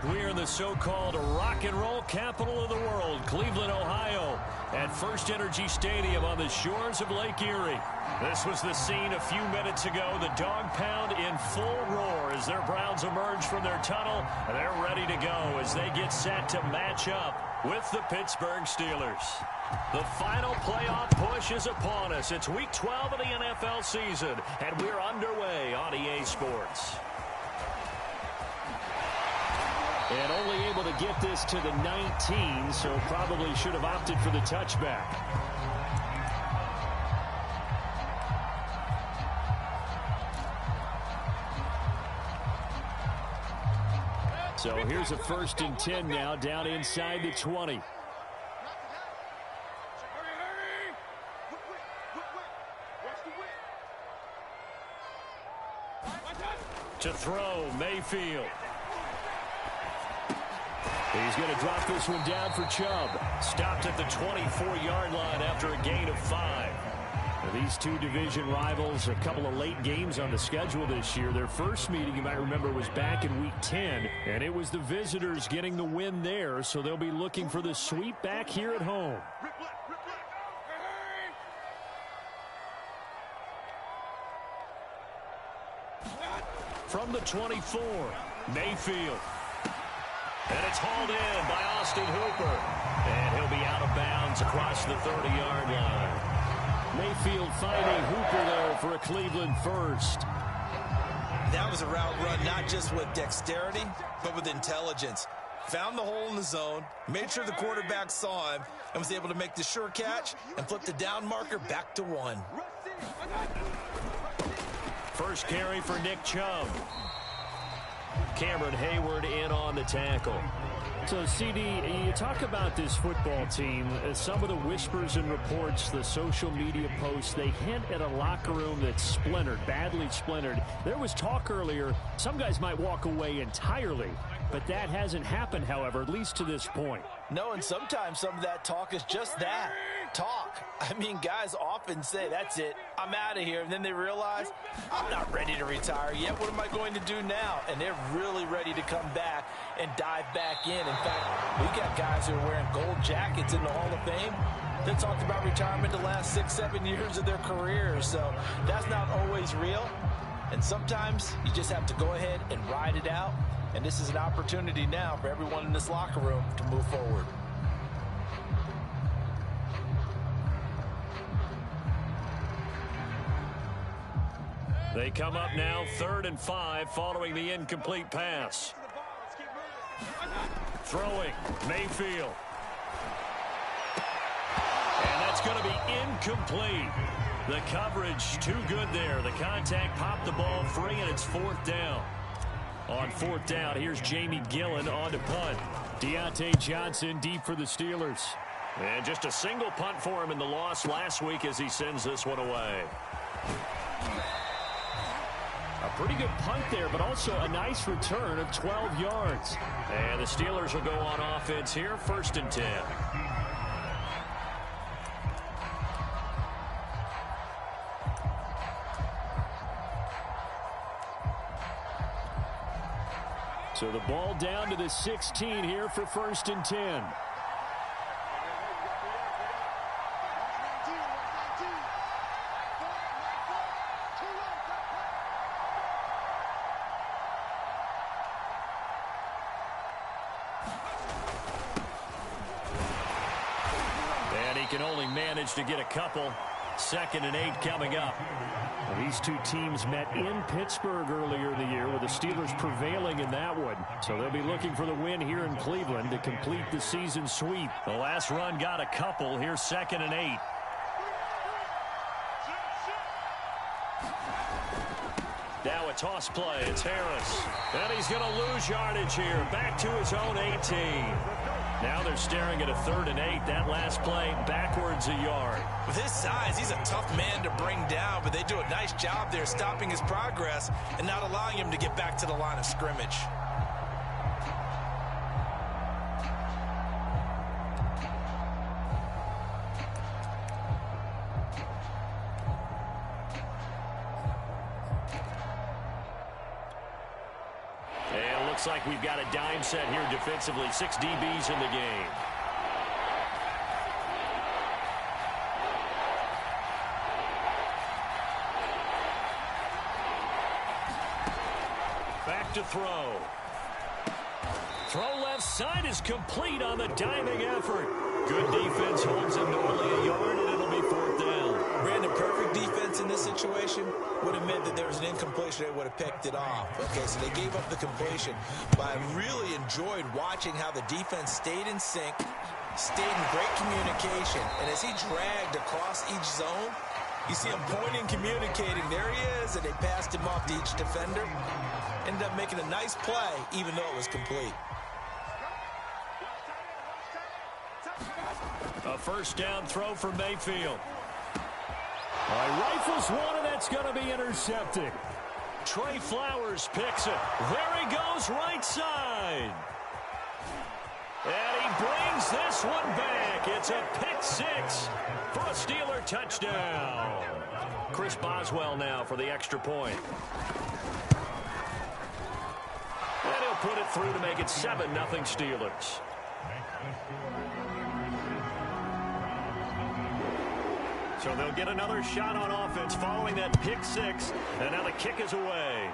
We're in the so-called rock and roll capital of the world, Cleveland, Ohio, at First Energy Stadium on the shores of Lake Erie. This was the scene a few minutes ago. The dog pound in full roar as their Browns emerge from their tunnel. They're ready to go as they get set to match up with the Pittsburgh Steelers. The final playoff push is upon us. It's Week 12 of the NFL season, and we're underway on EA Sports. And only able to get this to the 19, so probably should have opted for the touchback. So here's a 1st and 10 now, down inside the 20. To throw, Mayfield. He's going to drop this one down for Chubb. Stopped at the 24-yard line after a gain of 5. Now, these two division rivals, a couple of late games on the schedule this year. Their first meeting, you might remember, was back in Week 10, and it was the visitors getting the win there, so they'll be looking for the sweep back here at home. From the 24, Mayfield. And it's hauled in by Austin Hooper. And he'll be out of bounds across the 30-yard line. Mayfield finding Hooper there for a Cleveland first. That was a route run not just with dexterity, but with intelligence. Found the hole in the zone, made sure the quarterback saw him, and was able to make the sure catch and flip the down marker back to 1. First carry for Nick Chubb. Cameron Hayward in on the tackle. So, CD, you talk about this football team. Some of the whispers and reports, the social media posts, they hint at a locker room that's splintered, badly splintered. There was talk earlier, some guys might walk away entirely, but that hasn't happened, however, at least to this point. No, and sometimes some of that talk is just that, talk. I mean, guys often say, that's it, I'm out of here. And then they realize, I'm not ready to retire yet. What am I going to do now? And they're really ready to come back and dive back in. In fact, we got guys who are wearing gold jackets in the Hall of Fame that talked about retirement the last 6-7 years of their careers. So that's not always real. And sometimes you just have to go ahead and ride it out. And this is an opportunity now for everyone in this locker room to move forward. They come up now 3rd and 5 following the incomplete pass. Throwing, Mayfield. And that's going to be incomplete. The coverage too good there. The contact popped the ball free, and it's 4th down. On 4th down, here's Jamie Gillen on to punt. Deontay Johnson deep for the Steelers. And just a single punt for him in the loss last week as he sends this one away. A pretty good punt there, but also a nice return of 12 yards. And the Steelers will go on offense here, 1st and 10. So the ball down to the 16 here for 1st and 10. And he can only manage to get a couple. 2nd and 8 coming up. Well, these two teams met in Pittsburgh earlier in the year with the Steelers prevailing in that one. So they'll be looking for the win here in Cleveland to complete the season sweep. The last run got a couple. Here's 2nd and 8. Now a toss play. It's Harris. And he's going to lose yardage here. Back to his own 18. Now they're staring at a 3rd and 8. That last play backwards a yard. With his size, he's a tough man to bring down, but they do a nice job there stopping his progress and not allowing him to get back to the line of scrimmage. Looks like we've got a dime set here defensively. 6 DBs in the game. Back to throw. Throw left side is complete on the diving effort. Good defense holds him to only a yard, and it'll be 4th down. Brandon, perfect defense in this situation would have meant that there was an incompletion. They would have picked it off. Okay, so they gave up the completion. But I really enjoyed watching how the defense stayed in sync, stayed in great communication. And as he dragged across each zone, you see him pointing, communicating. There he is, and they passed him off to each defender. Ended up making a nice play, even though it was complete. A 1st down throw for Mayfield. Rifles one, and that's going to be intercepted. Trey Flowers picks it. There he goes, right side. And he brings this one back. It's a pick 6 for a Steeler touchdown. Chris Boswell now for the extra point. And he'll put it through to make it 7-0 Steelers. So they'll get another shot on offense following that pick 6. And now the kick is away.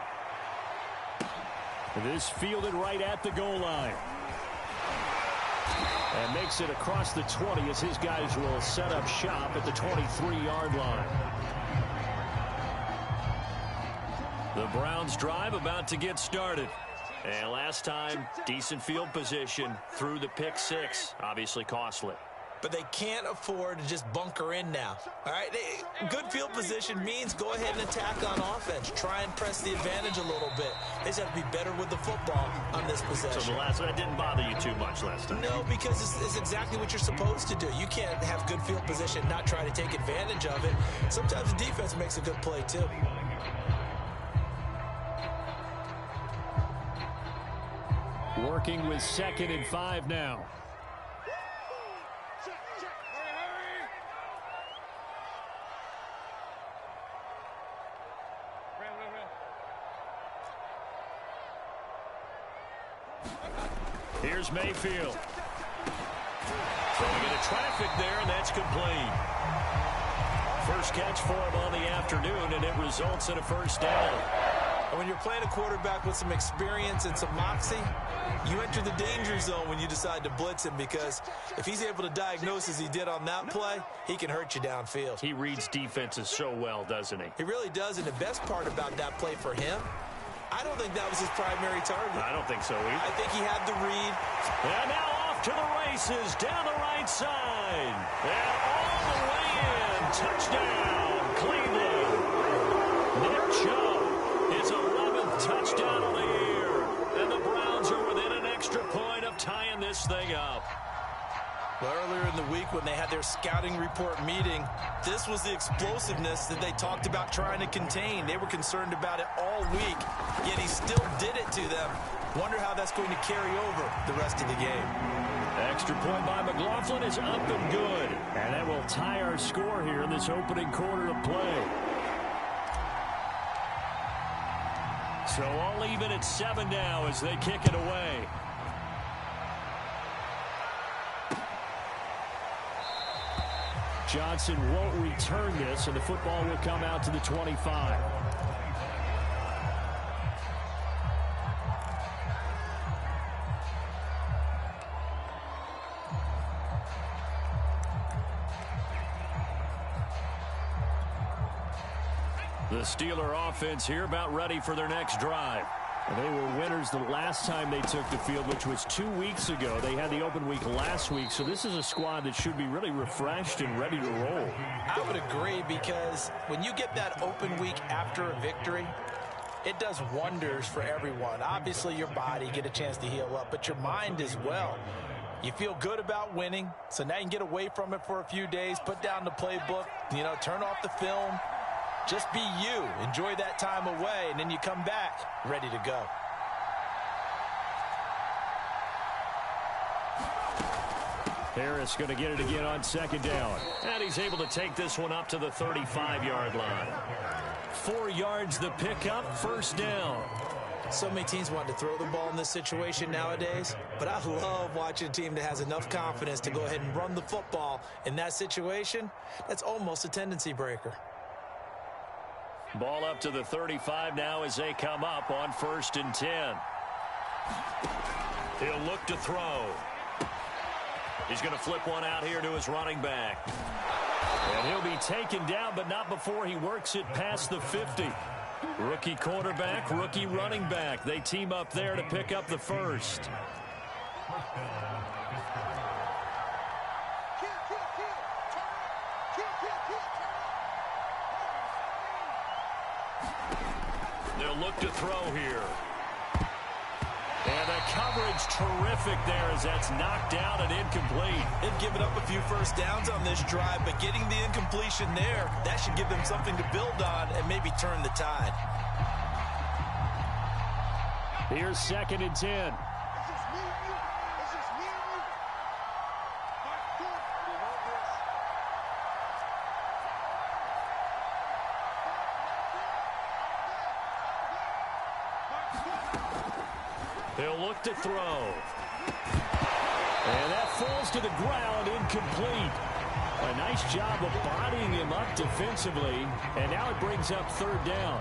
This fielded right at the goal line. And makes it across the 20 as his guys will set up shop at the 23-yard line. The Browns drive about to get started. And last time, decent field position through the pick 6. Obviously costly. But they can't afford to just bunker in now. All right, good field position means go ahead and attack on offense. Try and press the advantage a little bit. They just have to be better with the football on this possession. So that didn't bother you too much last time? No, because it's exactly what you're supposed to do. You can't have good field position, not try to take advantage of it. Sometimes the defense makes a good play too. Working with 2nd and 5 now. Here's Mayfield. Throwing into traffic there, and that's complete. First catch for him on the afternoon, and it results in a 1st down. And when you're playing a quarterback with some experience and some moxie, you enter the danger zone when you decide to blitz him, because if he's able to diagnose as he did on that play, he can hurt you downfield. He reads defenses so well, doesn't he? He really does, and the best part about that play for him, I don't think that was his primary target. I don't think so either. I think he had the read. And now off to the races, down the right side. And all the way in. Touchdown, Cleveland. Nick Chubb, his 11th touchdown of the year. And the Browns are within an extra point of tying this thing up. Well, earlier in the week when they had their scouting report meeting, this was the explosiveness that they talked about trying to contain. They were concerned about it all week, yet he still did it to them. Wonder how that's going to carry over the rest of the game. Extra point by McLaughlin is up and good. And that will tie our score here in this opening quarter of play. So all even at 7 now as they kick it away. Johnson won't return this, and the football will come out to the 25. The Steeler offense here about ready for their next drive. They were winners the last time they took the field, which was 2 weeks ago. They had the open week last week, so this is a squad that should be really refreshed and ready to roll. I would agree, because when you get that open week after a victory, it does wonders for everyone. Obviously, your body get a chance to heal up, but your mind as well. You feel good about winning, so now you can get away from it for a few days, put down the playbook, turn off the film. Just be you. Enjoy that time away, and then you come back ready to go. Harris going to get it again on 2nd down. And he's able to take this one up to the 35-yard line. 4 yards the pickup, 1st down. So many teams want to throw the ball in this situation nowadays, but I love watching a team that has enough confidence to go ahead and run the football in that situation. That's almost a tendency breaker. Ball up to the 35 now as they come up on 1st and 10. He'll look to throw. He's going to flip one out here to his running back. And he'll be taken down, but not before he works it past the 50. Rookie quarterback, rookie running back. They team up there to pick up the first. They'll look to throw here. And the coverage terrific there as that's knocked down and incomplete. They've given up a few first downs on this drive, but getting the incompletion there, that should give them something to build on and maybe turn the tide. Here's 2nd and 10. He'll look to throw. And that falls to the ground, incomplete. A nice job of bodying him up defensively. And now it brings up 3rd down.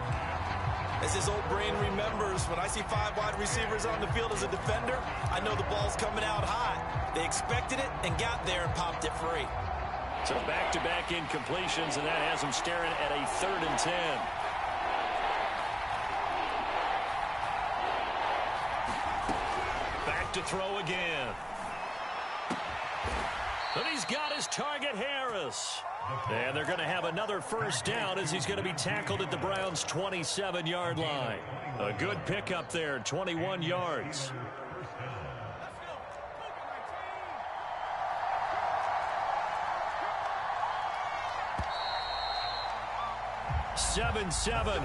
As his old brain remembers, when I see 5 wide receivers on the field as a defender, I know the ball's coming out hot. They expected it and got there and popped it free. So back-to-back incompletions, and that has them staring at a 3rd and 10. To throw again. But he's got his target, Harris. And they're going to have another first down as he's going to be tackled at the Browns' 27-yard line. A good pickup there, 21 yards. Seven,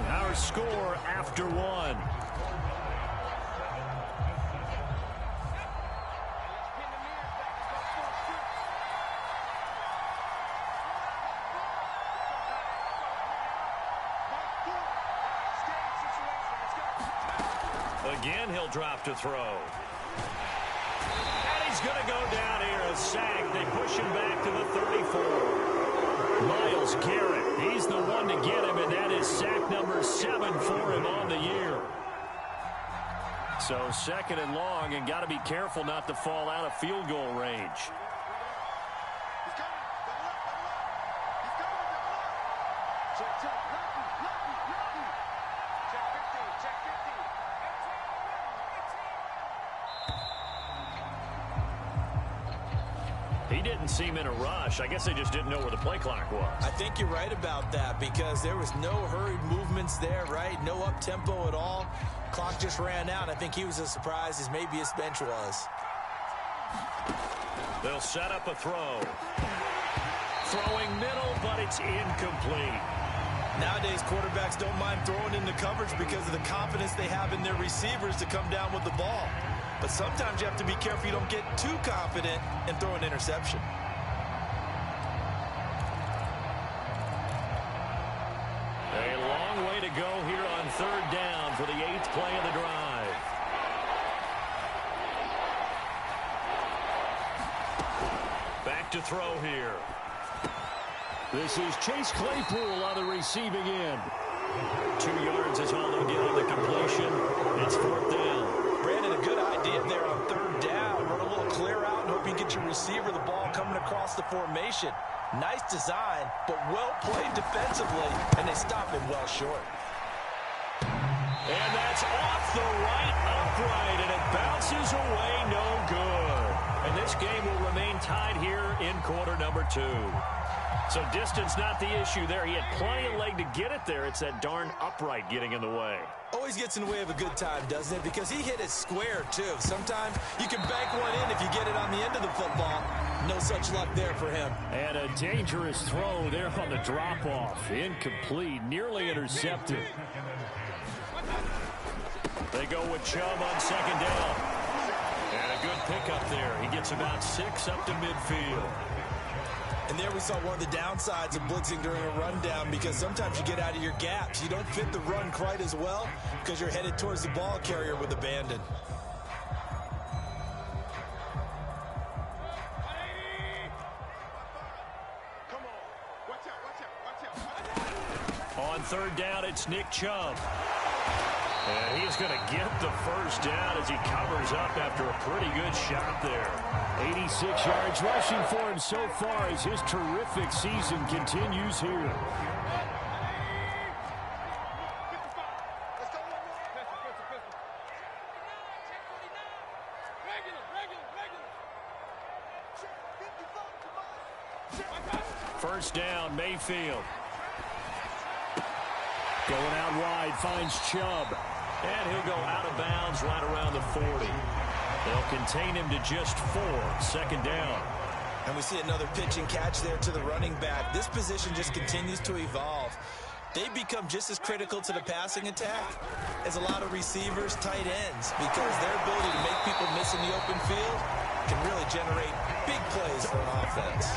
our score after 1. Again, he'll drop to throw. And he's going to go down here, a sack. They push him back to the 34. Myles Garrett, he's the one to get him, and that is sack number 7 for him on the year. So 2nd and long, and got to be careful not to fall out of field goal range. He didn't seem in a rush. I guess they just didn't know where the play clock was. I think you're right about that because there was no hurried movements there, right? No up-tempo at all. Clock just ran out. I think he was as surprised as maybe his bench was. They'll set up a throw. Throwing middle, but it's incomplete. Nowadays, quarterbacks don't mind throwing into coverage because of the confidence they have in their receivers to come down with the ball. But sometimes you have to be careful you don't get too confident and throw an interception. A long way to go here on 3rd down for the 8th play of the drive. Back to throw here. This is Chase Claypool on the receiving end. 2 yards is all they'll get on the completion. It's 4th down. Brandon, a good idea there on 3rd down. Run a little clear out and hope you get your receiver the ball coming across the formation. Nice design, but well played defensively, and they stop him well short. And that's off the right upright, and it bounces away no good. And this game will remain tied here in quarter number 2. So distance not the issue there. He had plenty of leg to get it there. It's that darn upright getting in the way. Always gets in the way of a good time, doesn't it? Because he hit it square, too. Sometimes you can bank one in if you get it on the end of the football. No such luck there for him. And a dangerous throw there on the drop-off. Incomplete, nearly intercepted. They go with Chubb on 2nd down. And a good pickup there. He gets about 6 up to midfield. And there we saw one of the downsides of blitzing during a rundown, because sometimes you get out of your gaps. You don't fit the run quite as well because you're headed towards the ball carrier with abandon. On third down, it's Nick Chubb. And he's going to get the first down as he covers up after a pretty good shot there. 86 yards rushing for him so far as his terrific season continues here. First down, Mayfield. Going out wide, finds Chubb. And he'll go out of bounds right around the 40. They'll contain him to just 4. Second down. And we see another pitch and catch there to the running back. This position just continues to evolve. They become just as critical to the passing attack as a lot of receivers, tight ends, because their ability to make people miss in the open field can really generate big plays for an offense.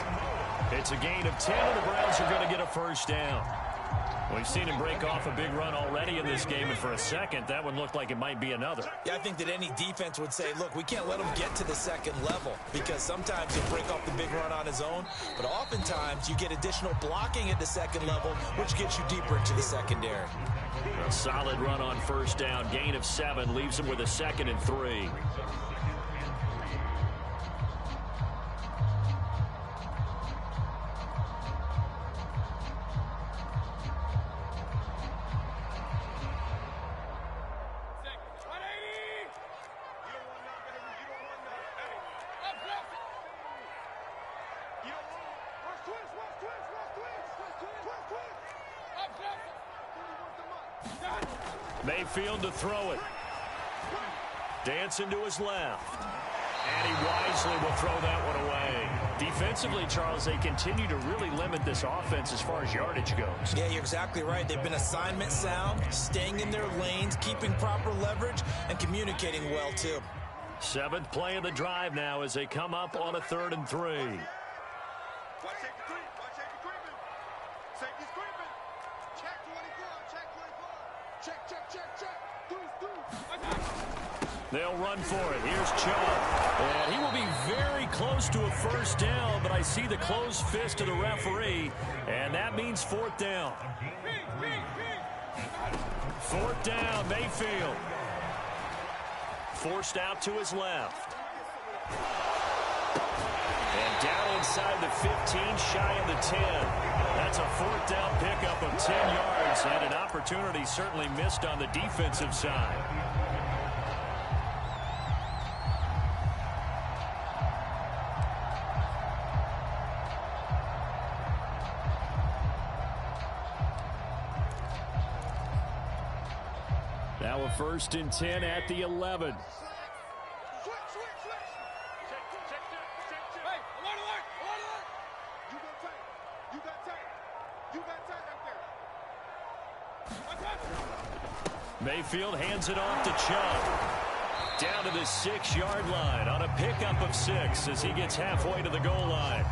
It's a gain of 10, and the Browns are going to get a first down. We've seen him break off a big run already in this game, and for a second, that one looked like it might be another. Yeah, I think that any defense would say, look, we can't let him get to the second level, because sometimes he'll break off the big run on his own, but oftentimes you get additional blocking at the second level, which gets you deeper into the secondary. A solid run on first down, gain of 7, leaves him with a 2nd and 3. Mayfield to throw it. Dancing to his left. And he wisely will throw that one away. Defensively, Charles, they continue to really limit this offense as far as yardage goes. Yeah, you're exactly right. They've been assignment sound, staying in their lanes, keeping proper leverage, and communicating well, too. 7th play of the drive now as they come up on a 3rd and 3. They'll run for it. Here's Chubb. And he will be very close to a first down, but I see the closed fist of the referee, and that means 4th down. 4th down, Mayfield. Forced out to his left. And down inside the 15, shy of the 10. That's a 4th down pickup of 10 yards, and an opportunity certainly missed on the defensive side. Now a 1st and 10 at the 11. Mayfield hands it off to Chubb. Down to the 6-yard line on a pickup of 6 as he gets halfway to the goal line.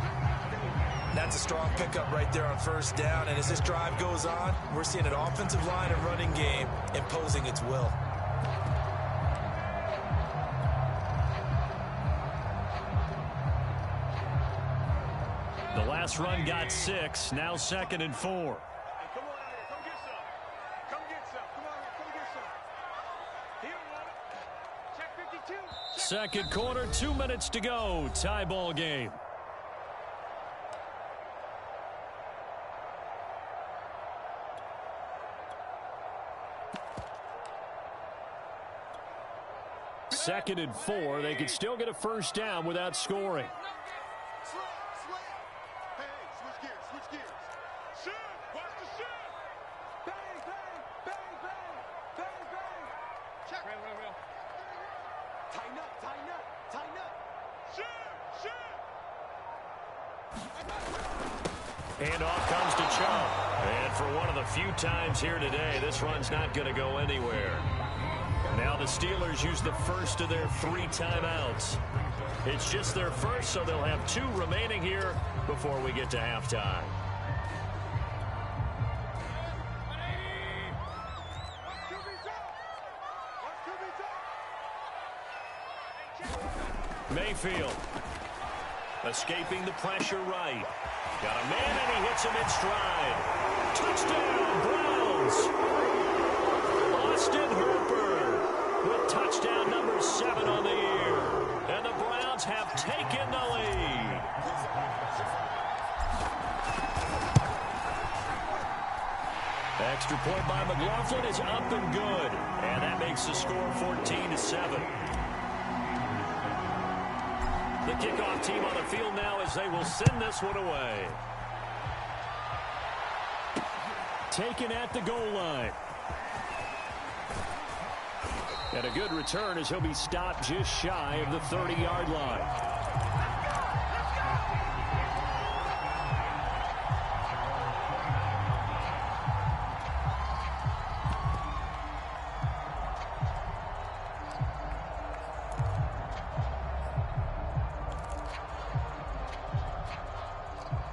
That's a strong pickup right there on first down, and as this drive goes on, we're seeing an offensive line and running game imposing its will. The last run got 6, now 2nd and 4. Second quarter, 2 minutes to go. Tie ball game. Second and 4. They could still get a first down without scoring. Handoff comes to Chubb. And for one of the few times here today, this run's not going to go anywhere. Now the Steelers use the first of their 3 timeouts. It's just their first, so they'll have 2 remaining here before we get to halftime. Mayfield escaping the pressure right. Got a man, and he hits him in stride. Touchdown, Browns. Austin Hooper with touchdown number 7 on the year. And the Browns have taken the lead. Extra point by McLaughlin is up and good. And that makes the score 14-7. The kickoff team on the field now as they will send this one away. Taken at the goal line. And a good return as he'll be stopped just shy of the 30-yard line.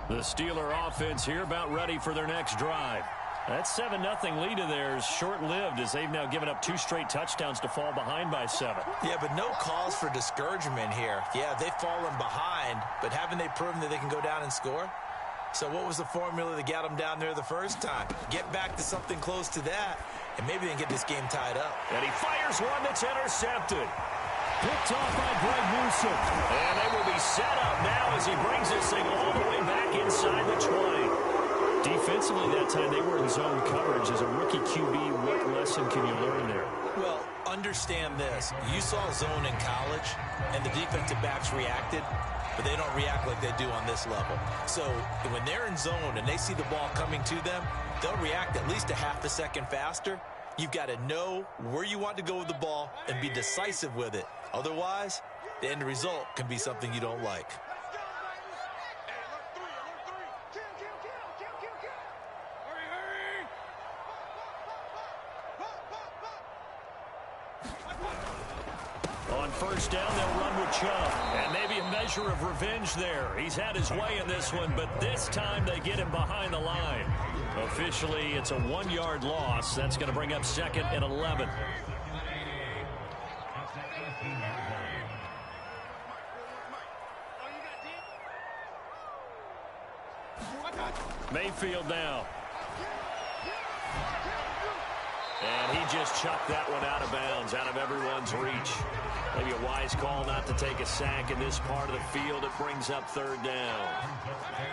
The Steeler offense here about ready for their next drive. That 7-0 lead of theirs short-lived as they've now given up 2 straight touchdowns to fall behind by 7. Yeah, but no cause for discouragement here. Yeah, they've fallen behind, but haven't they proven that they can go down and score? So what was the formula that got them down there the first time? Get back to something close to that, and maybe they can get this game tied up. And he fires one that's intercepted. Picked off by Greg Newsome. And they will be set up now as he brings this thing all the way back inside the 20. Defensively that time they were in zone coverage. As a rookie QB, what lesson can you learn there? Well, understand this. You saw zone in college, and the defensive backs reacted, but they don't react like they do on this level. So when they're in zone and they see the ball coming to them, they'll react at least a half a second faster. You've got to know where you want to go with the ball and be decisive with it. Otherwise, the end result can be something you don't like. On first down, they'll run with Chubb. And maybe a measure of revenge there. He's had his way in this one, but this time they get him behind the line. Officially, it's a 1-yard loss. That's going to bring up 2nd and 11. Mayfield now. And he just chucked that one out of bounds, out of everyone's reach. Maybe a wise call not to take a sack in this part of the field. It brings up 3rd down.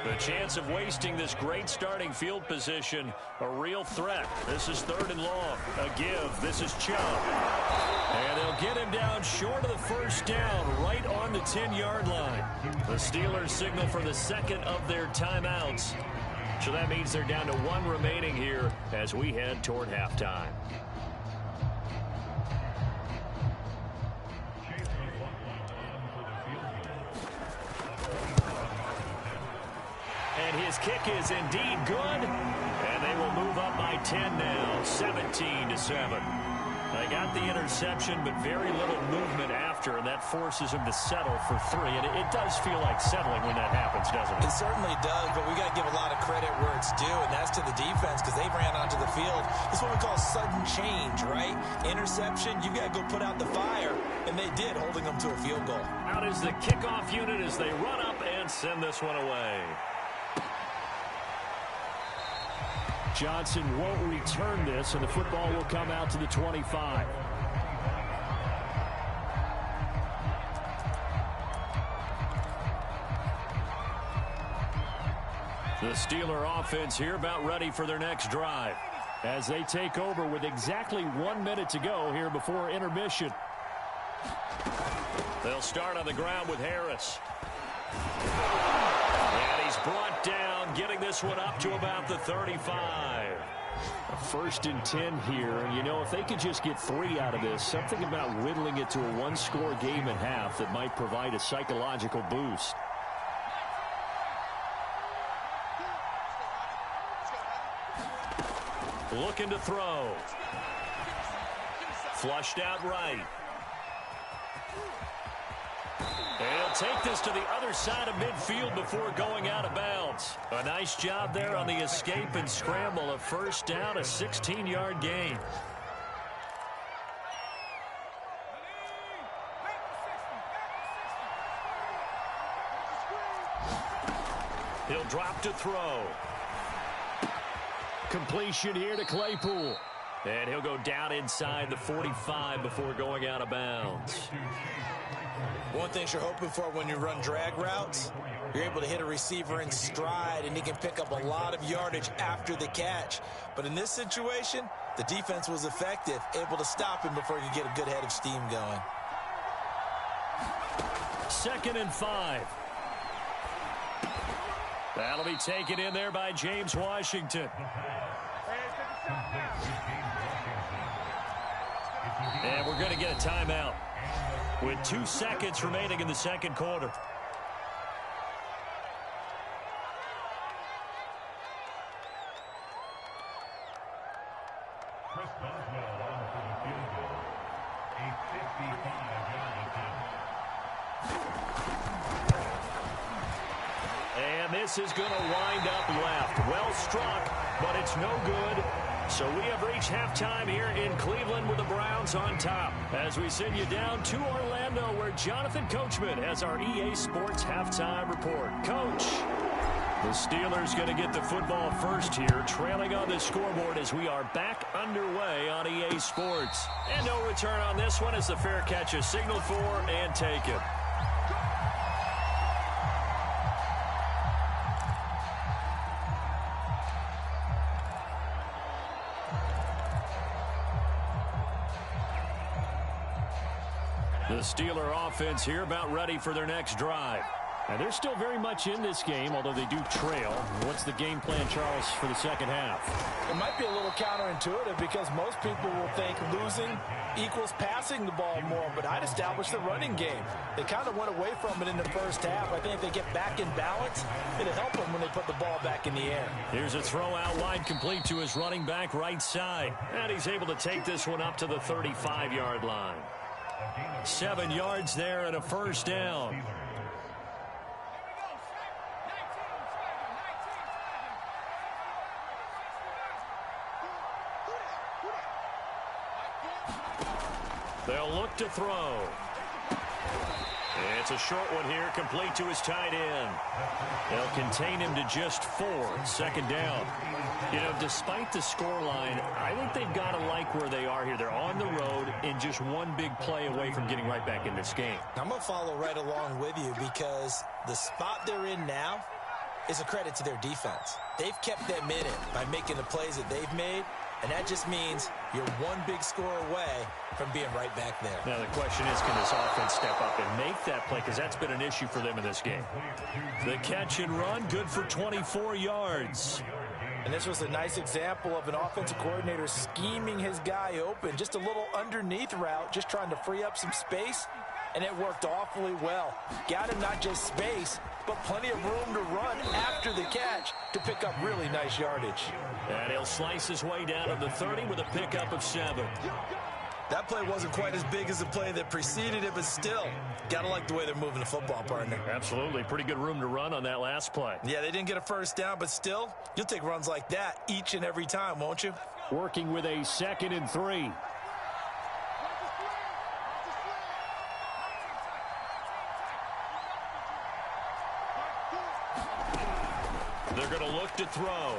The chance of wasting this great starting field position, a real threat. This is 3rd and long. A give. This is Chubb. And they'll get him down short of the first down, right on the 10-yard line. The Steelers signal for the 2nd of their timeouts. So that means they're down to 1 remaining here as we head toward halftime. And his kick is indeed good. And they will move up by 10 now, 17-7. They got the interception, but very little movement after, and that forces him to settle for 3. And it does feel like settling when that happens, doesn't it? It certainly does, but we got to give a lot of credit where it's due, and that's to the defense because they ran onto the field. It's what we call sudden change, right? Interception, you got to go put out the fire, and they did, holding them to a field goal. Out is the kickoff unit as they run up and send this one away. Johnson won't return this, and the football will come out to the 25. The Steeler offense here about ready for their next drive as they take over with exactly 1 minute to go here before intermission. They'll start on the ground with Harris. And he's brought down, getting this one up to about the 35. A 1st and 10 here. And, you know, if they could just get 3 out of this, something about whittling it to a 1-score game at half that might provide a psychological boost. Looking to throw. Flushed out right. And he'll take this to the other side of midfield before going out of bounds. A nice job there on the escape and scramble. A first down, a 16-yard gain. He'll drop to throw. Completion here to Claypool. And he'll go down inside the 45 before going out of bounds. One thing you're hoping for when you run drag routes, you're able to hit a receiver in stride, and he can pick up a lot of yardage after the catch. But in this situation, the defense was effective, able to stop him before he could get a good head of steam going. 2nd and 5. That'll be taken in there by James Washington. And we're going to get a timeout with 2 seconds remaining in the second quarter. And this is going to wind up left. Well struck, but it's no good. So we have reached halftime here in Cleveland with the Browns on top. As we send you down to Orlando, where Jonathan Coachman has our EA Sports halftime report. Coach, the Steelers going to get the football first here, trailing on the scoreboard as we are back underway on EA Sports. And no return on this one as the fair catch is signaled for and taken. The Steeler offense here about ready for their next drive. And they're still very much in this game, although they do trail. What's the game plan, Charles, for the second half? It might be a little counterintuitive because most people will think losing equals passing the ball more, but I'd establish the running game. They kind of went away from it in the first half. I think if they get back in balance, it'll help them when they put the ball back in the air. Here's a throw out wide, complete to his running back right side. And he's able to take this one up to the 35-yard line. 7 yards there and a first down. They'll look to throw. It's a short one here, complete to his tight end. They'll contain him to just 4. 2nd down. You know, despite the scoreline, I think they've got to like where they are here. They're on the road and just one big play away from getting right back in this game. I'm going to follow right along with you because the spot they're in now is a credit to their defense. They've kept them in it by making the plays that they've made, and that just means you're one big score away from being right back there. Now the question is, can this offense step up and make that play? Because that's been an issue for them in this game. The catch and run, good for 24 yards. And this was a nice example of an offensive coordinator scheming his guy open. Just a little underneath route, just trying to free up some space, and it worked awfully well. Got him not just space, but plenty of room to run after the catch to pick up really nice yardage. And he'll slice his way down to the 30 with a pickup of 7. That play wasn't quite as big as the play that preceded it, but still, got to like the way they're moving the football, partner. Absolutely. Pretty good room to run on that last play. Yeah, they didn't get a first down, but still, you'll take runs like that each and every time, won't you? Working with a 2nd and 3. They're going to look to throw.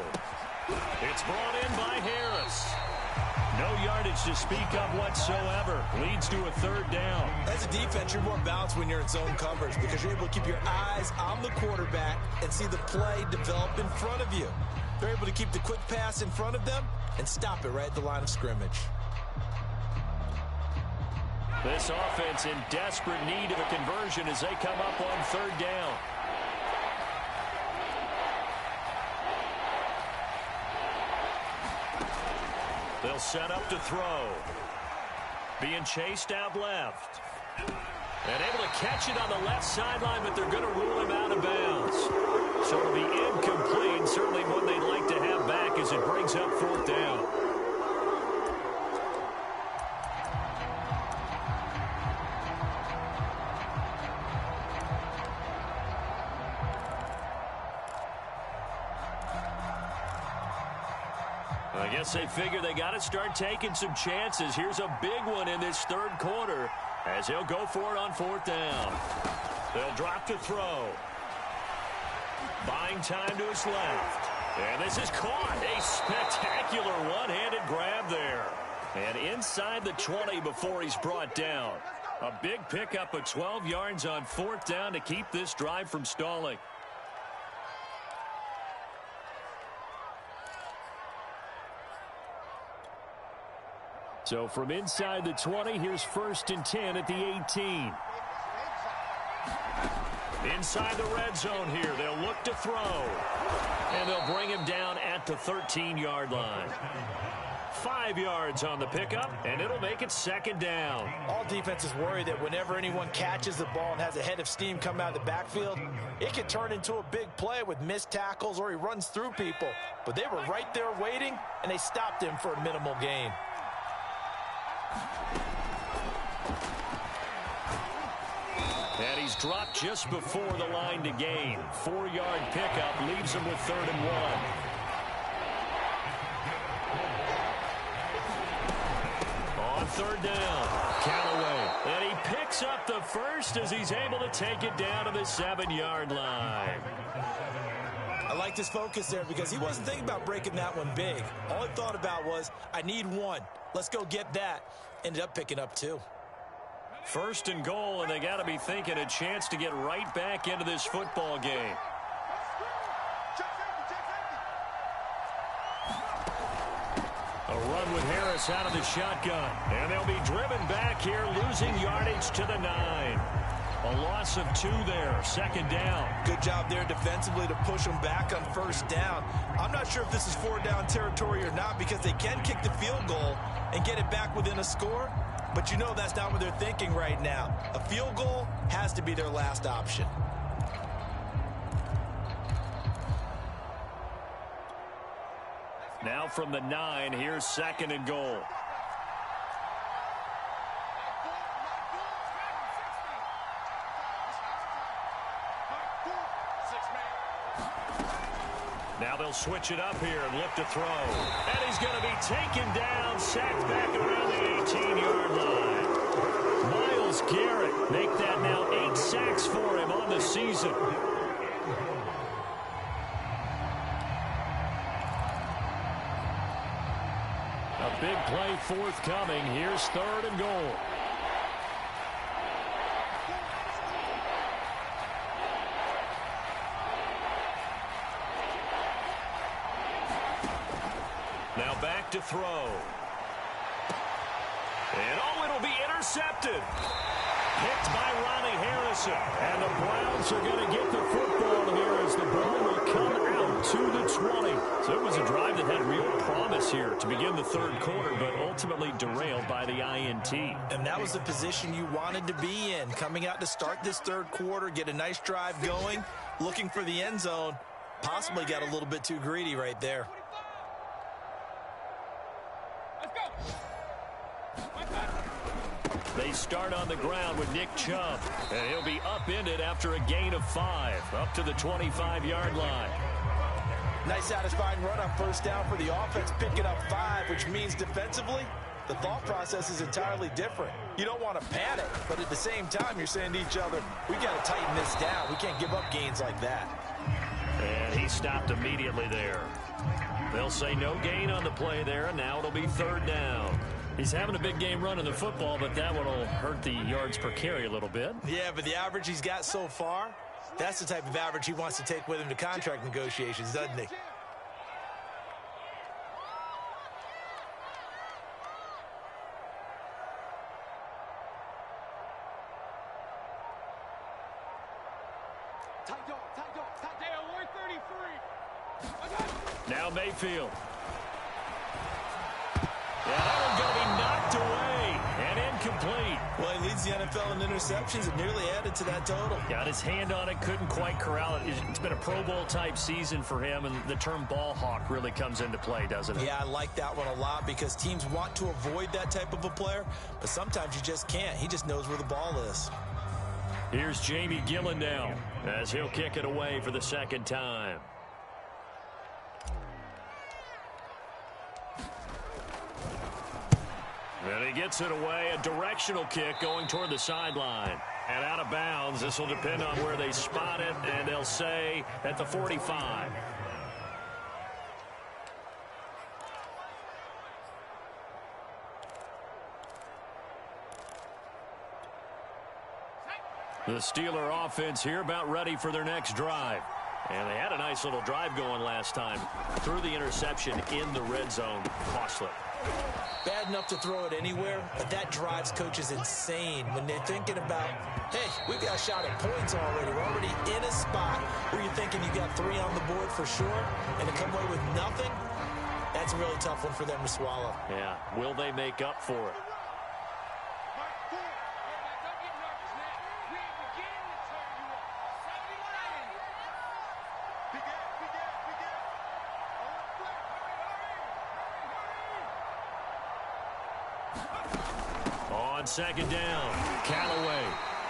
It's brought in by Harris. No yardage to speak of whatsoever. Leads to a 3rd down. As a defense, you're more balanced when you're in zone coverage because you're able to keep your eyes on the quarterback and see the play develop in front of you. They're able to keep the quick pass in front of them and stop it right at the line of scrimmage. This offense in desperate need of a conversion as they come up on 3rd down. They'll set up to throw. Being chased out left. And able to catch it on the left sideline, but they're going to rule him out of bounds. So it'll be incomplete. Certainly one they'd like to have back as it brings up 4th down. I guess they figure they got to start taking some chances. Here's a big one in this third quarter as he'll go for it on fourth down. They'll drop to throw. Buying time to his left. And this is caught. A spectacular one-handed grab there. And inside the 20 before he's brought down. A big pickup of 12 yards on fourth down to keep this drive from stalling. So from inside the 20, here's 1st and 10 at the 18. Inside the red zone here, they'll look to throw. And they'll bring him down at the 13-yard line. 5 yards on the pickup, and it'll make it second down. All defenses worry that whenever anyone catches the ball and has a head of steam come out of the backfield, it can turn into a big play with missed tackles or he runs through people. But they were right there waiting, and they stopped him for a minimal gain. And he's dropped just before the line to gain. 4-yard pickup leaves him with 3rd and 1. On 3rd down, Callaway. And he picks up the first as he's able to take it down to the 7-yard line. I like his focus there because he wasn't thinking about breaking that one big. All he thought about was, I need one. Let's go get that. Ended up picking up 2. 1st and goal, and they got to be thinking a chance to get right back into this football game. A run with Harris out of the shotgun. And they'll be driven back here, losing yardage to the 9. A loss of 2 there, 2nd down. Good job there defensively to push them back on 1st down. I'm not sure if this is 4-down territory or not because they can kick the field goal and get it back within a score. But you know that's not what they're thinking right now. A field goal has to be their last option. Now from the 9, here's 2nd and goal. Now they'll switch it up here and look to throw. And he's going to be taken down, sacked back around the 18-yard line. Myles Garrett make that now 8 sacks for him on the season. A big play forthcoming. Here's 3rd and goal. Now back to throw. And oh, it'll be intercepted. Picked by Ronnie Harrison. And the Browns are going to get the football here as the ball will come out to the 20. So it was a drive that had real promise here to begin the 3rd quarter, but ultimately derailed by the INT. And that was the position you wanted to be in. Coming out to start this 3rd quarter, get a nice drive going, looking for the end zone. Possibly got a little bit too greedy right there. They start on the ground with Nick Chubb, and he'll be upended after a gain of 5, up to the 25-yard line. Nice satisfying run on 1st down for the offense, picking up 5, which means defensively, the thought process is entirely different. You don't want to panic, but at the same time, you're saying to each other, we got to tighten this down. We can't give up gains like that. And he stopped immediately there. They'll say no gain on the play there, and now it'll be 3rd down. He's having a big game running the football, but that one will hurt the yards per carry a little bit. Yeah, but the average he's got so far, that's the type of average he wants to take with him to contract negotiations, doesn't he? Now Mayfield. Yeah, that one's going to be knocked away and incomplete. Well, he leads the NFL in interceptions and nearly added to that total. Got his hand on it, couldn't quite corral it. It's been a Pro Bowl type season for him, and the term ball hawk really comes into play, doesn't it? Yeah, I like that one a lot because teams want to avoid that type of a player, but sometimes you just can't. He just knows where the ball is. Here's Jamie Gillen now as he'll kick it away for the 2nd time. And he gets it away, a directional kick going toward the sideline. And out of bounds, this will depend on where they spot it, and they'll say at the 45. The Steeler offense here about ready for their next drive. And they had a nice little drive going last time. Threw the interception in the red zone. Costly. Bad enough to throw it anywhere, but that drives coaches insane when they're thinking about, hey, we've got a shot at points already. We're already in a spot where you're thinking you got 3 on the board for sure, and to come away with nothing, that's a really tough one for them to swallow. Yeah, will they make up for it? On second down, Callaway.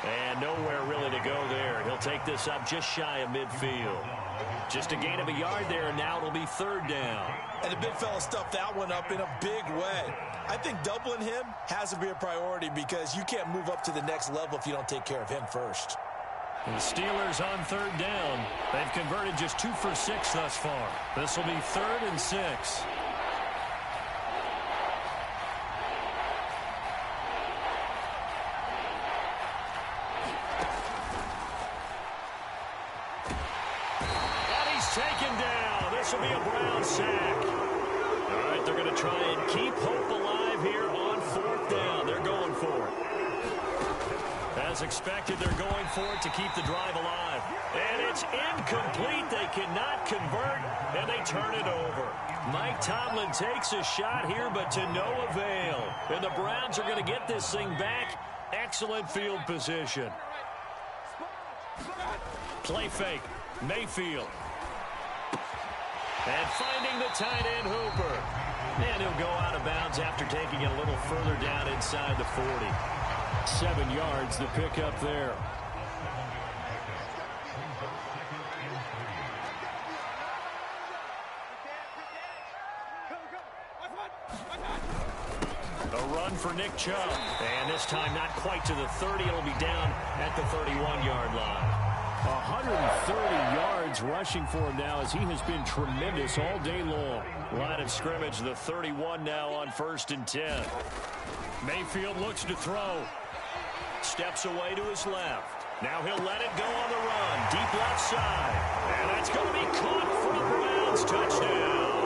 And nowhere really to go there. He'll take this up just shy of midfield. Just a gain of a yard there, and now it'll be 3rd down. And the big fella stuffed that one up in a big way. I think doubling him has to be a priority because you can't move up to the next level if you don't take care of him first. And the Steelers on 3rd down. They've converted just 2 for 6 thus far. This will be 3rd and 6. Taken down. This will be a Brown sack. All right, they're going to try and keep hope alive here on 4th down. They're going for it. As expected, they're going for it to keep the drive alive. And it's incomplete. They cannot convert, and they turn it over. Mike Tomlin takes a shot here, but to no avail. And the Browns are going to get this thing back. Excellent field position. Play fake. Mayfield. And finding the tight end, Hooper. And he'll go out of bounds after taking it a little further down inside the 40. 7 yards, the pickup there. A run for Nick Chubb. And this time not quite to the 30. It'll be down at the 31-yard line. 130 yards rushing for him now as he has been tremendous all day long. Line of scrimmage, the 31 now on 1st and 10. Mayfield looks to throw. Steps away to his left. Now he'll let it go on the run. Deep left side. And that's going to be caught for a Browns touchdown.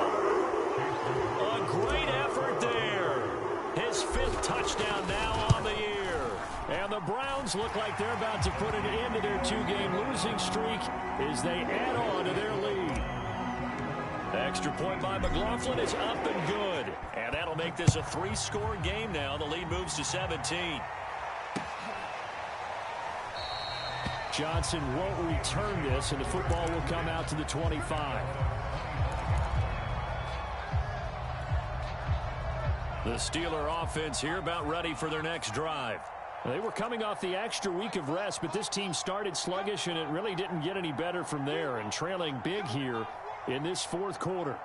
A great effort there. His 5th touchdown now on the year. And the Browns look like they're about to put an end to their 2-game losing streak as they add on to their lead. The extra point by McLaughlin is up and good. And that'll make this a 3-score game now. The lead moves to 17. Johnson won't return this, and the football will come out to the 25. The Steeler offense here about ready for their next drive. They were coming off the extra week of rest, but this team started sluggish, and it really didn't get any better from there, and trailing big here in this 4th quarter.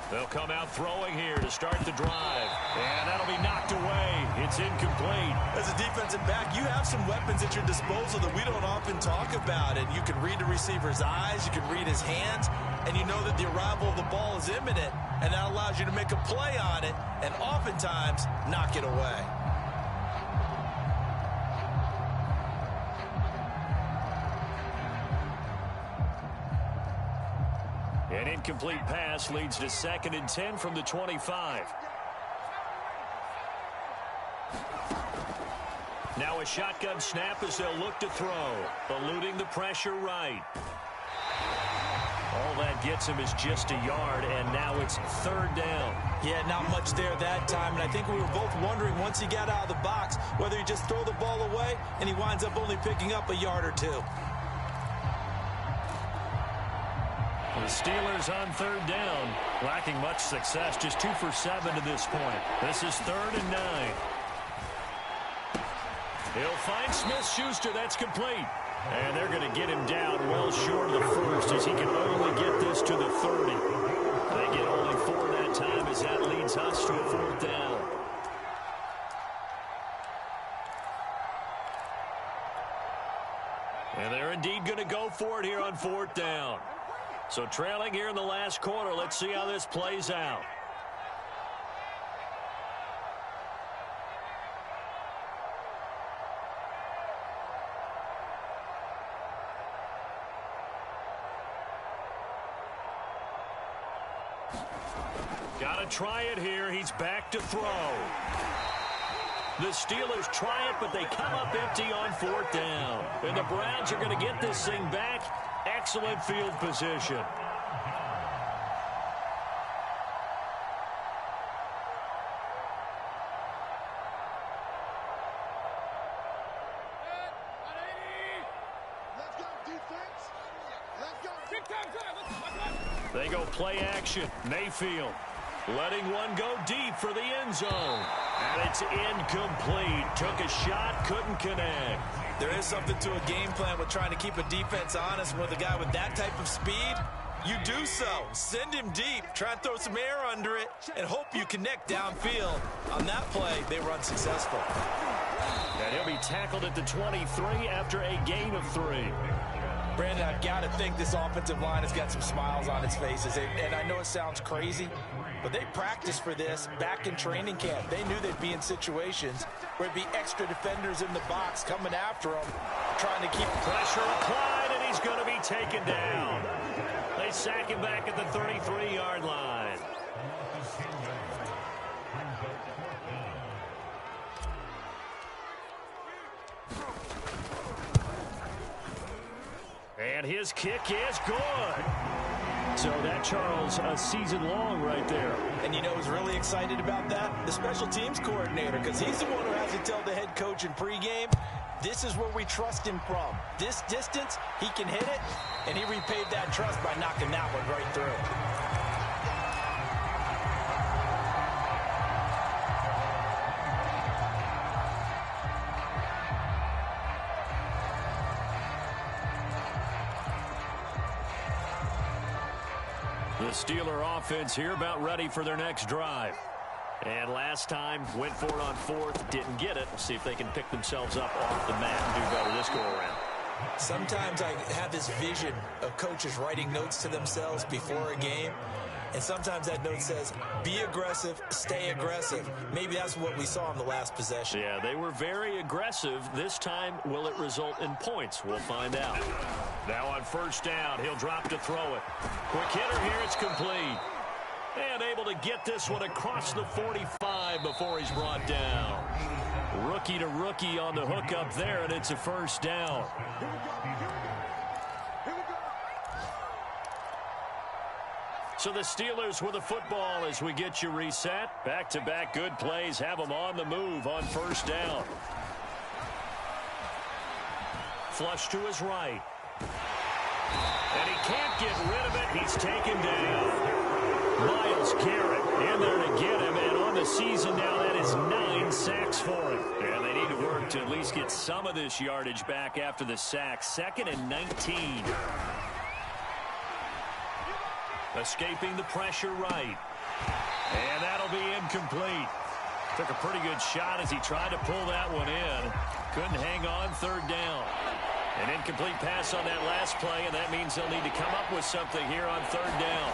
They'll come out throwing here to start the drive. And that'll be knocked away. It's incomplete. As a defensive back, you have some weapons at your disposal that we don't often talk about. And you can read the receiver's eyes, you can read his hands, and you know that the arrival of the ball is imminent. And that allows you to make a play on it and oftentimes knock it away. An incomplete pass leads to 2nd and 10 from the 25. Now a shotgun snap as they'll look to throw. Eluding the pressure right. All that gets him is just a yard, and now it's 3rd down. Yeah, not much there that time, and I think we were both wondering once he got out of the box whether he just throw the ball away, and he winds up only picking up a yard or 2. The Steelers on 3rd down, lacking much success, just 2 for 7 to this point. This is 3rd and 9. He'll find Smith-Schuster. That's complete. And they're going to get him down well short of the first as he can only get this to the 30. They get only 4 that time as that leads us to a 4th down. And they're indeed going to go for it here on 4th down. So trailing here in the last quarter, let's see how this plays out. Got to try it here. He's back to throw. The Steelers try it, but they come up empty on 4th down. And the Browns are going to get this thing back. Excellent field position. They go play action. Mayfield letting one go deep for the end zone. And it's incomplete. Took a shot, couldn't connect. There is something to a game plan with trying to keep a defense honest with a guy with that type of speed. You do so. Send him deep. Try and throw some air under it and hope you connect downfield. On that play, they were unsuccessful. And he'll be tackled at the 23 after a gain of 3. Brandon, I've got to think this offensive line has got some smiles on its faces. And I know it sounds crazy, but they practiced for this back in training camp. They knew they'd be in situations where it'd be extra defenders in the box coming after them, trying to keep pressure applied, and he's going to be taken down. They sack him back at the 33-yard line. And his kick is good. So that, Charles, a season long right there. And you know who's really excited about that? The special teams coordinator, because he's the one who has to tell the head coach in pregame, this is where we trust him from. This distance, he can hit it, and he repaid that trust by knocking that one right through. The Steeler offense here about ready for their next drive. And last time, went for it on 4th, didn't get it. See if they can pick themselves up off the mat and do better this go-around. Sometimes I have this vision of coaches writing notes to themselves before a game. And sometimes that note says, be aggressive, stay aggressive. Maybe that's what we saw in the last possession. Yeah, they were very aggressive. This time, will it result in points? We'll find out. Now on 1st down, he'll drop to throw it. Quick hitter here, it's complete. And able to get this one across the 45 before he's brought down. Rookie to rookie on the hook up there, and it's a 1st down. So the Steelers with the football as we get you reset. Back-to-back good plays have them on the move on 1st down. Flush to his right. And he can't get rid of it. He's taken down. Myles Garrett in there to get him. And on the season now, that is 9 sacks for him. And they need to work to at least get some of this yardage back after the sack. 2nd and 19. Escaping the pressure right. And that'll be incomplete. Took a pretty good shot as he tried to pull that one in. Couldn't hang on. 3rd down. An incomplete pass on that last play, and that means they'll need to come up with something here on 3rd down.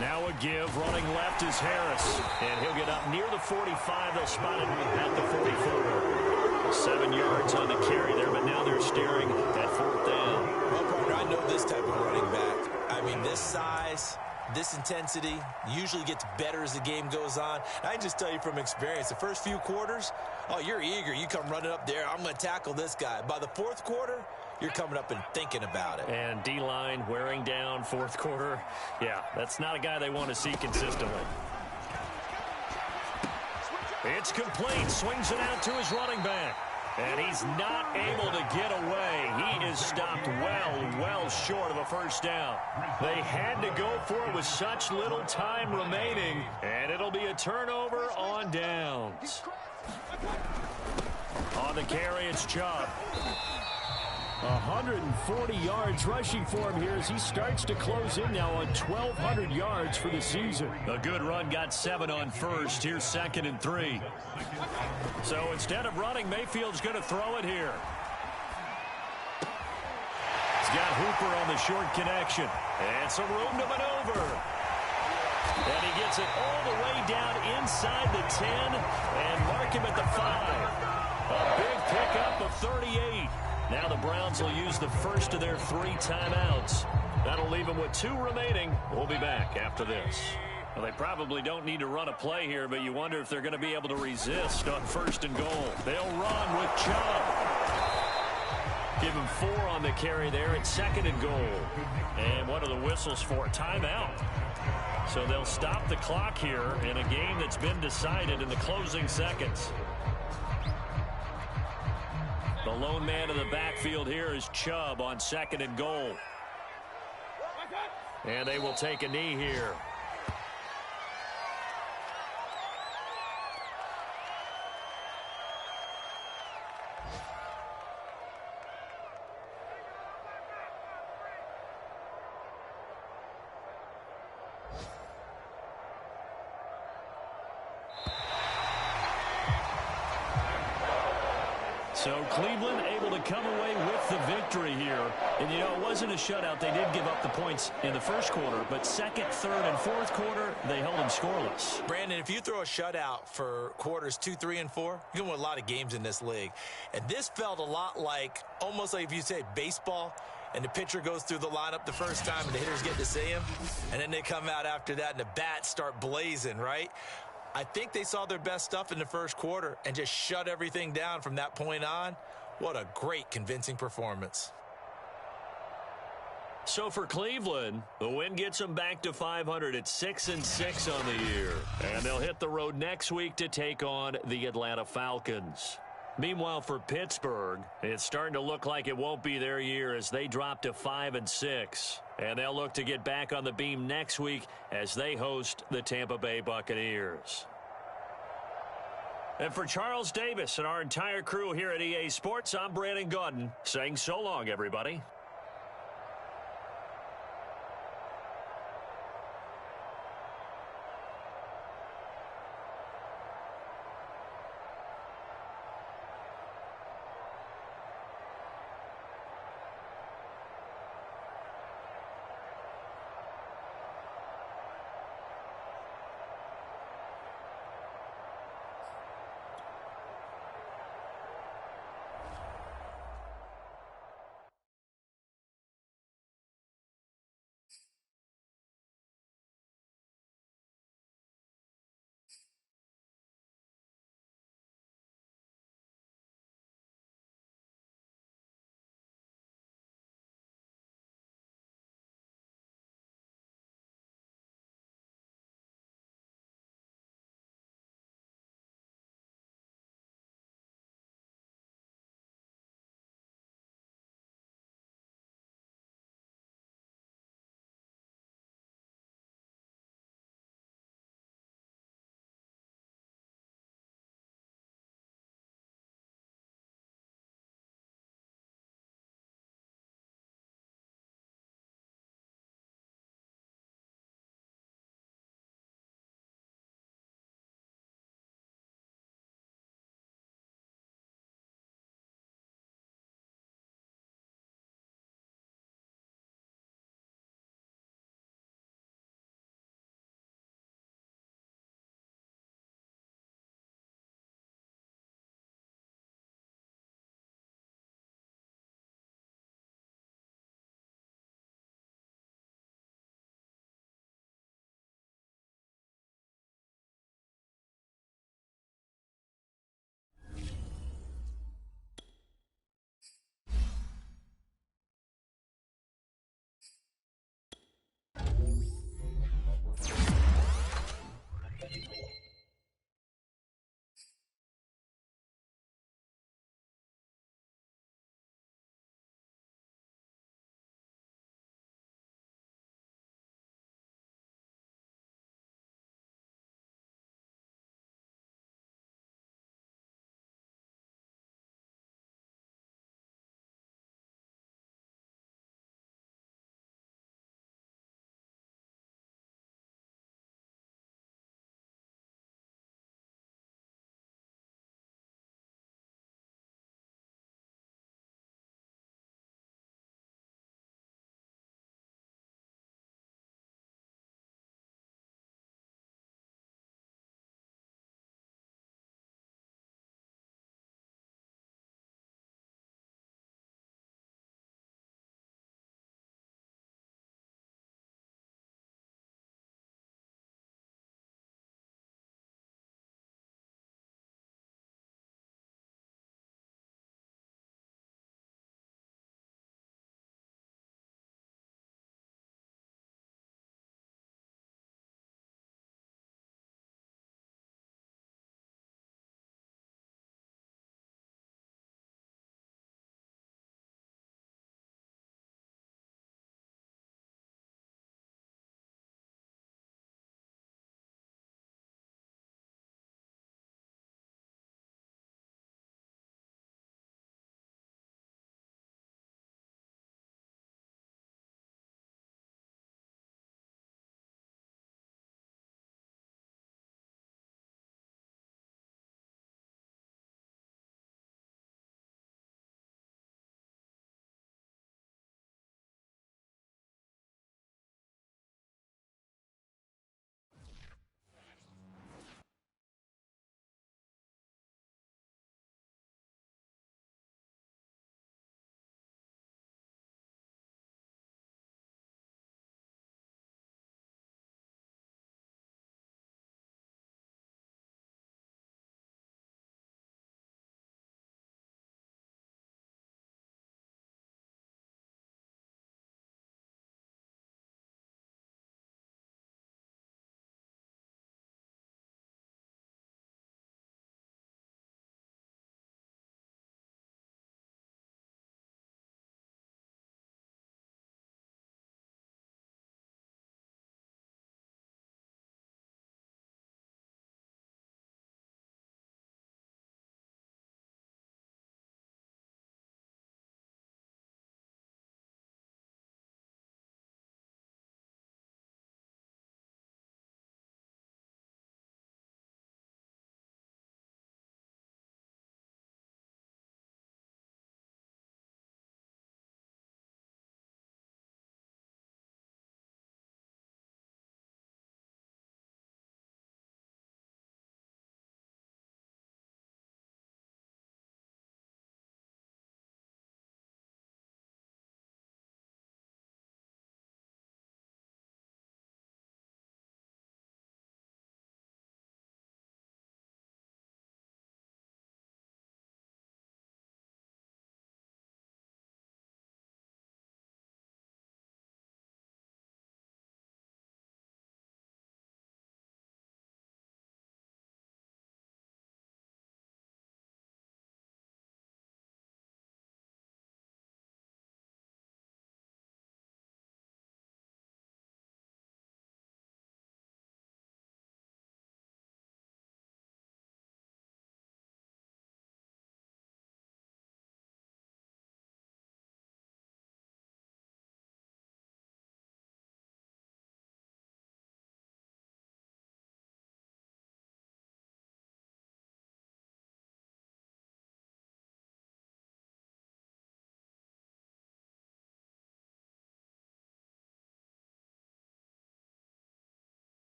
Now a give. Running left is Harris. And he'll get up near the 45. They'll spot him at the 44. 7 yards on the carry there, but now they're staring at 4th down. Well, partner, I know this type of running back. I mean, this size, this intensity usually gets better as the game goes on. And I can just tell you from experience, the first few quarters, oh, you're eager. You come running up there. I'm going to tackle this guy. By the 4th quarter, you're coming up and thinking about it. And D-line wearing down 4th quarter. Yeah, that's not a guy they want to see consistently. It's complete. Swings it out to his running back. And he's not able to get away. He is stopped well short of a 1st down. They had to go for it with such little time remaining. And it'll be a turnover on downs. On the carry, it's Chubb. 140 yards rushing for him here as he starts to close in now on 1,200 yards for the season. A good run, got 7 on first. Here's 2nd and 3. So instead of running, Mayfield's going to throw it here. He's got Hooper on the short connection. And some room to maneuver. And he gets it all the way down inside the 10 and mark him at the 5. A big pickup of 38. Now the Browns will use the first of their 3 timeouts. That'll leave them with 2 remaining. We'll be back after this. Well, they probably don't need to run a play here, but you wonder if they're going to be able to resist on 1st and goal. They'll run with Chubb. Give him 4 on the carry there at 2nd and goal. And what are the whistles for? Timeout. So they'll stop the clock here in a game that's been decided in the closing seconds. The lone man in the backfield here is Chubb on 2nd and goal. And they will take a knee here. So Cleveland able to come away with the victory here. And, you know, it wasn't a shutout. They did give up the points in the first quarter. But 2nd, 3rd, and 4th quarter, they held them scoreless. Brandon, if you throw a shutout for quarters 2, 3, and 4, you can win a lot of games in this league. And this felt a lot like, almost like if you say baseball, and the pitcher goes through the lineup the first time and the hitters get to see him. And then they come out after that and the bats start blazing, right? I think they saw their best stuff in the first quarter and just shut everything down from that point on. What a great, convincing performance. So for Cleveland, the win gets them back to 500 at 6-6 on the year. And they'll hit the road next week to take on the Atlanta Falcons. Meanwhile, for Pittsburgh, it's starting to look like it won't be their year as they drop to 5-6. And they'll look to get back on the beam next week as they host the Tampa Bay Buccaneers. And for Charles Davis and our entire crew here at EA Sports, I'm Brandon Gaudin saying so long, everybody.